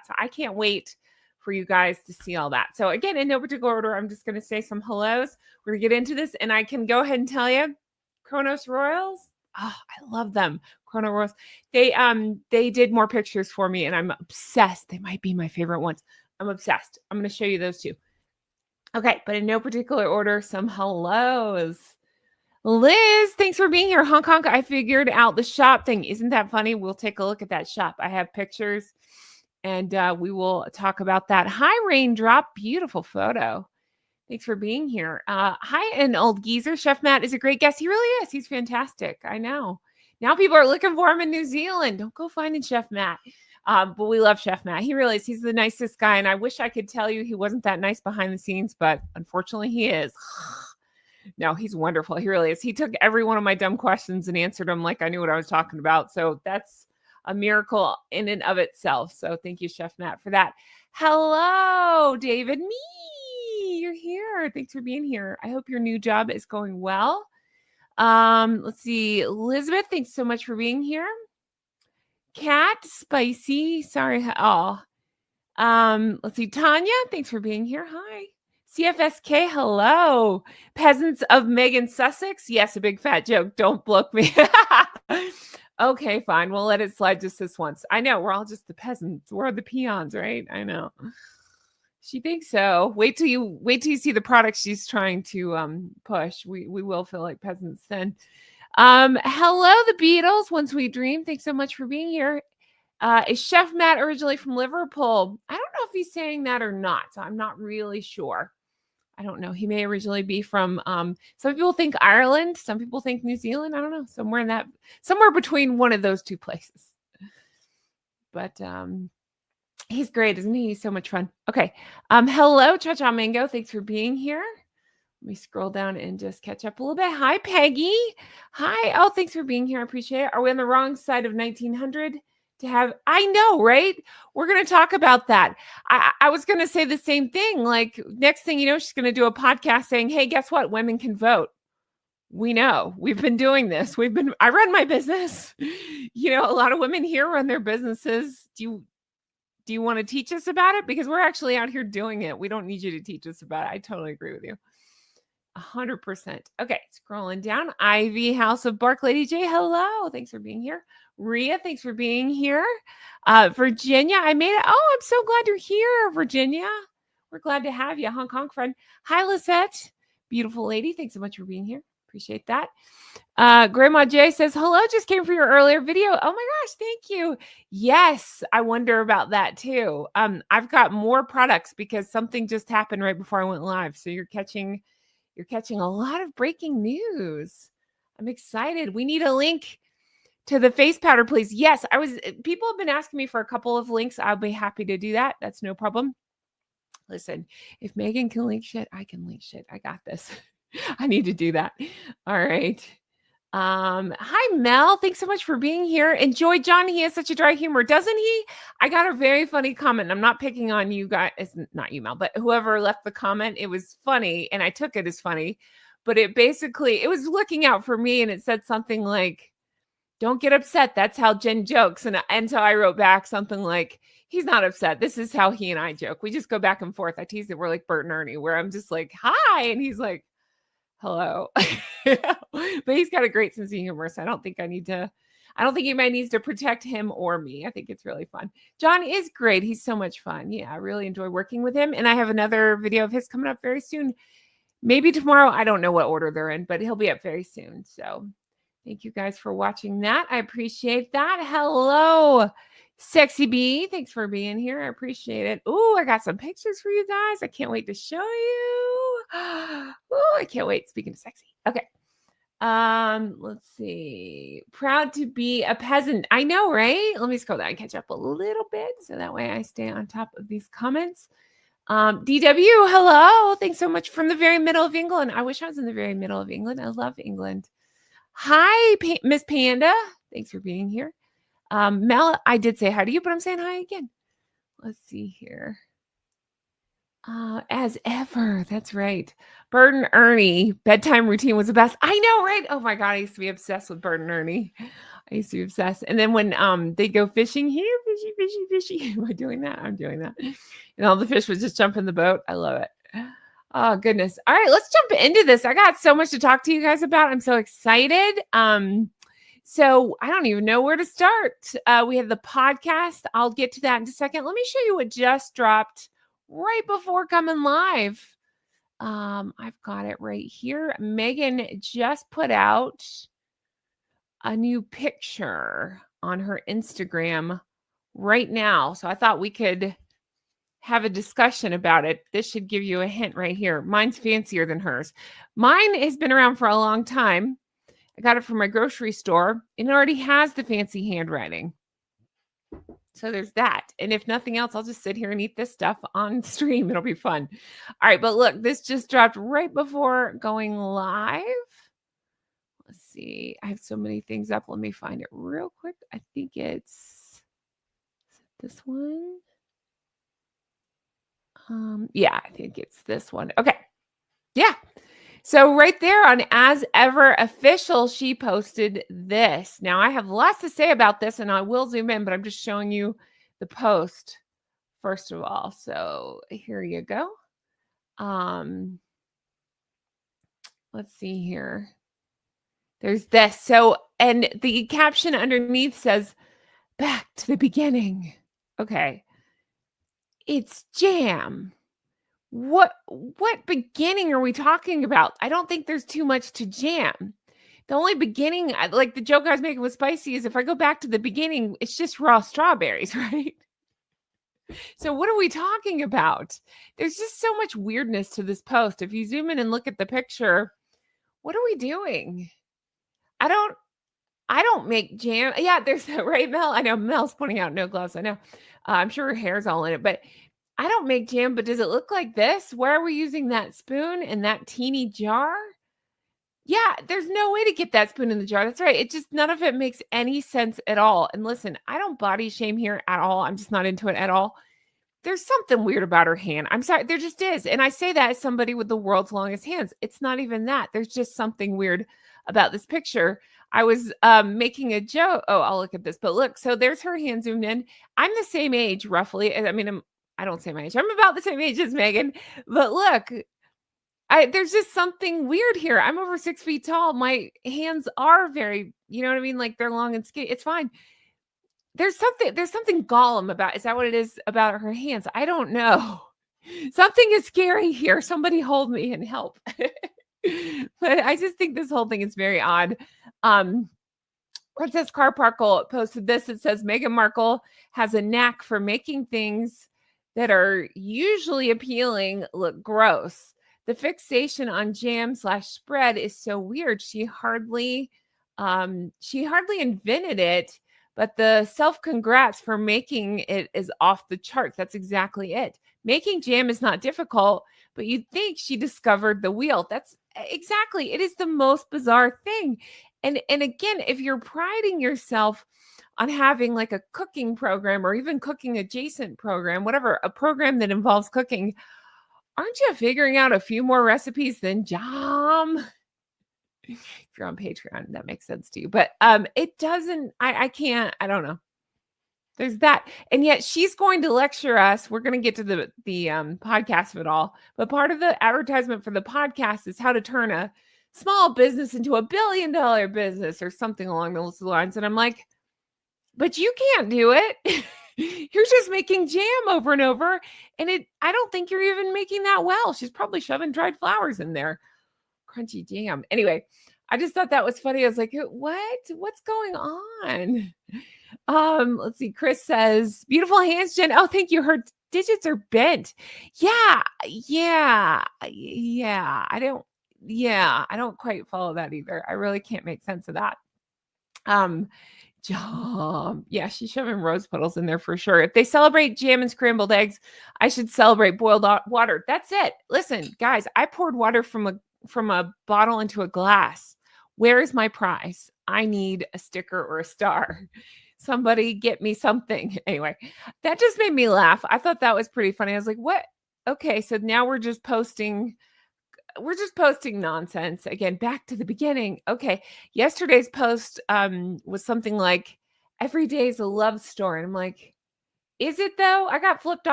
that. So I can't wait for you guys to see all that. So again, in no particular order, I'm just going to say some hellos. We're going to get into this, and I can go ahead and tell you, Kronos Royals. Oh, I love them. Chrono Royals. They did more pictures for me, and I'm obsessed. They might be my favorite ones. I'm obsessed. I'm going to show you those too. Okay, but in no particular order, some hellos. Liz, thanks for being here. Hong Kong, I figured out the shop thing. Isn't that funny? We'll take a look at that shop. I have pictures, and we will talk about that. Hi, Raindrop. Beautiful photo. Thanks for being here. Hi, an old geezer. Chef Matt is a great guest. He really is. He's fantastic. I know. Now people are looking for him in New Zealand. Don't go finding Chef Matt. But we love Chef Matt. He really is. He's the nicest guy. And I wish I could tell you he wasn't that nice behind the scenes, but unfortunately he is. No, he's wonderful. He really is. He took every one of my dumb questions and answered them like I knew what I was talking about. So that's a miracle in and of itself. So thank you, Chef Matt, for that. Hello, David. You're here. Thanks for being here. I hope your new job is going well. Let's see. Elizabeth, thanks so much for being here. Cat, Spicy. Sorry. Oh. Let's see. Tanya, thanks for being here. Hi. CFSK, hello. Peasants of Meghan Sussex. Yes, a big fat joke. Don't block me. Okay, fine. We'll let it slide just this once. I know. We're all just the peasants. We're the peons, right? I know. She thinks so. Wait till you see the product she's trying to push. We will feel like peasants then. Hello, the Beatles. One Sweet Dream. Thanks so much for being here. Is Chef Matt originally from Liverpool? I don't know if he's saying that or not. So I'm not really sure. I don't know. He may originally be from some people think Ireland, some people think New Zealand. I don't know. Somewhere between one of those two places. But he's great, isn't he? He's so much fun. Okay. Hello, Cha-Cha Mango. Thanks for being here. Let me scroll down and just catch up a little bit. Hi, Peggy. Hi. Oh, thanks for being here. I appreciate it. Are we on the wrong side of 1900 to have? I know, right? We're going to talk about that. I was going to say the same thing. Like next thing you know, she's going to do a podcast saying, hey, guess what? Women can vote. We know. We've been doing this. I run my business. A lot of women here run their businesses. Do you want to teach us about it? Because we're actually out here doing it. We don't need you to teach us about it. I totally agree with you. 100%. Okay, scrolling down. Ivy, House of Bark, Lady J, hello. Thanks for being here. Rhea, thanks for being here. Virginia, I made it. Oh, I'm so glad you're here, Virginia. We're glad to have you, Hong Kong friend. Hi, Lisette. Beautiful lady. Thanks so much for being here. Appreciate that. Grandma J says, hello, just came for your earlier video. Oh my gosh, thank you. Yes, I wonder about that too. I've got more products because something just happened right before I went live. So you're catching a lot of breaking news. I'm excited. We need a link to the face powder, please. Yes, people have been asking me for a couple of links. I'll be happy to do that. That's no problem. Listen, if Meghan can link shit, I can link shit. I got this. I need to do that. All right. Hi, Mel. Thanks so much for being here. Enjoy John. He has such a dry humor, doesn't he? I got a very funny comment. I'm not picking on you guys. It's not you, Mel, but whoever left the comment, it was funny. And I took it as funny, but it was looking out for me. And it said something like, don't get upset. That's how Jen jokes. And so I wrote back something like, he's not upset. This is how he and I joke. We just go back and forth. I tease it. We're like Bert and Ernie, where I'm just like, hi. And he's like, hello. But he's got a great sense of humor. So I don't think anybody needs to protect him or me. I think it's really fun. John is great. He's so much fun. Yeah, I really enjoy working with him. And I have another video of his coming up very soon. Maybe tomorrow. I don't know what order they're in, but he'll be up very soon. So thank you guys for watching that. I appreciate that. Hello, Sexy Bee. Thanks for being here. I appreciate it. Oh, I got some pictures for you guys. I can't wait to show you. Oh, I can't wait. Speaking of sexy. Okay. Let's see. Proud to be a peasant. I know, right? Let me scroll down and catch up a little bit so that way I stay on top of these comments. DW, hello. Thanks so much from the very middle of England. I wish I was in the very middle of England. I love England. Hi, Miss Panda. Thanks for being here. Mel, I did say hi to you, but I'm saying hi again. Let's see here. As ever. That's right. Bert and Ernie bedtime routine was the best. I know, right? Oh my God, I used to be obsessed with Bert and Ernie. I used to be obsessed. And then when they go fishing here, fishy, fishy, fishy. Am I doing that? I'm doing that. And all the fish would just jump in the boat. I love it. Oh goodness. All right, let's jump into this. I got so much to talk to you guys about. I'm so excited. So I don't even know where to start. We have the podcast. I'll get to that in a second. Let me show you what just dropped right before coming live. I've got it right here. Meghan just put out a new picture on her Instagram right now. So I thought we could have a discussion about it. This should give you a hint right here. Mine's fancier than hers. Mine has been around for a long time. I got it from my grocery store, and it already has the fancy handwriting. So there's that. And if nothing else, I'll just sit here and eat this stuff on stream. It'll be fun. All right, but look, this just dropped right before going live. Let's see. I have so many things up. Let me find it real quick. I think it's this one. Yeah, I think it's this one. Okay. Yeah. So right there on As Ever Official, she posted this. Now I have lots to say about this and I will zoom in, but I'm just showing you the post first of all. So here you go. Let's see here. There's this. So, and the caption underneath says, back to the beginning. Okay. It's jam. What beginning are we talking about? I don't think there's too much to jam. The only beginning, like the joke I was making with spicy, is if I go back to the beginning, it's just raw strawberries, right? So what are we talking about? There's just so much weirdness to this post. If you zoom in and look at the picture, what are we doing? I don't make jam. Yeah, there's that, right, Mel? I know Mel's pointing out no gloves. I know. I'm sure her hair's all in it, but I don't make jam, but does it look like this? Where are we using that spoon in that teeny jar? Yeah, there's no way to get that spoon in the jar. That's right. It just, none of it makes any sense at all. And listen, I don't body shame here at all. I'm just not into it at all. There's something weird about her hand. I'm sorry, there just is. And I say that as somebody with the world's longest hands. It's not even that. There's just something weird about this picture. I was making a joke. Oh, I'll look at this. But look, so there's her hand zoomed in. I'm the same age, roughly. I mean, I don't say my age. I'm about the same age as Meghan. But look, there's just something weird here. I'm over 6 feet tall. My hands are very, you know what I mean? Like they're long and skinny. It's fine. There's something Gollum about. Is that what it is about her hands? I don't know. Something is scary here. Somebody hold me and help. But I just think this whole thing is very odd. Princess Carparkle posted this. It says Meghan Markle has a knack for making things that are usually appealing look gross. The fixation on jam/spread is so weird. She hardly invented it, but the self-congrats for making it is off the charts. That's exactly it. Making jam is not difficult, but you'd think she discovered the wheel. That's exactly. It is the most bizarre thing. And again, if you're priding yourself on having like a cooking program or even cooking adjacent program, whatever, a program that involves cooking, aren't you figuring out a few more recipes than jam? If you're on Patreon, that makes sense to you. But it doesn't, I can't, I don't know. There's that. And yet she's going to lecture us. We're going to get to the podcast of it all. But part of the advertisement for the podcast is how to turn a small business into $1 billion business or something along those lines. And I'm like, but you can't do it. You're just making jam over and over. And I don't think you're even making that well. She's probably shoving dried flowers in there. Crunchy jam. Anyway, I just thought that was funny. I was like, what's going on? Let's see. Chris says, beautiful hands, Jen. Oh, thank you. Her digits are bent. Yeah. I don't quite follow that either. I really can't make sense of that. Jam. Yeah, she's shoving rose petals in there for sure. If they celebrate jam and scrambled eggs, I should celebrate boiled water. That's it. Listen, guys, I poured water from a bottle into a glass. Where is my prize? I need a sticker or a star. Somebody get me something. Anyway, that just made me laugh. I thought that was pretty funny. I was like, what? Okay, so now we're just posting nonsense. Again, back to the beginning. Okay, yesterday's post was something like, "Every day is a love story." And I'm like, "Is it though?" I got flipped